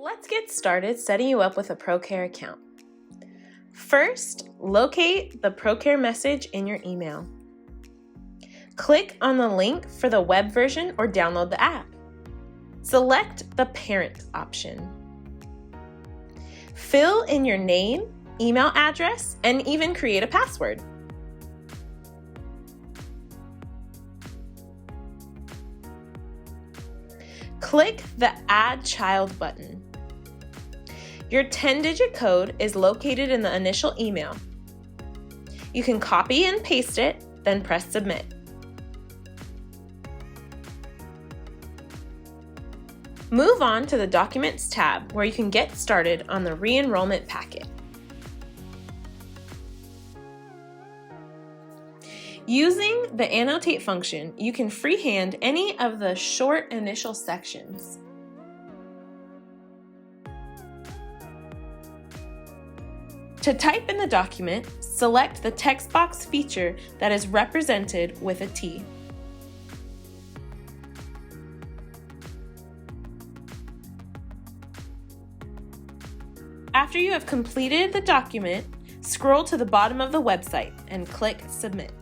Let's get started setting you up with a ProCare account. First, locate the ProCare message in your email. Click on the link for the web version or download the app. Select the Parent option. Fill in your name, email address, and even create a password. Click the Add Child button. Your 10-digit code is located in the initial email. You can copy and paste it, then press Submit. Move on to the Documents tab where you can get started on the re-enrollment packet. Using the Annotate function, you can freehand any of the short initial sections. To type in the document, select the text box feature that is represented with a T. After you have completed the document, scroll to the bottom of the website and click Submit.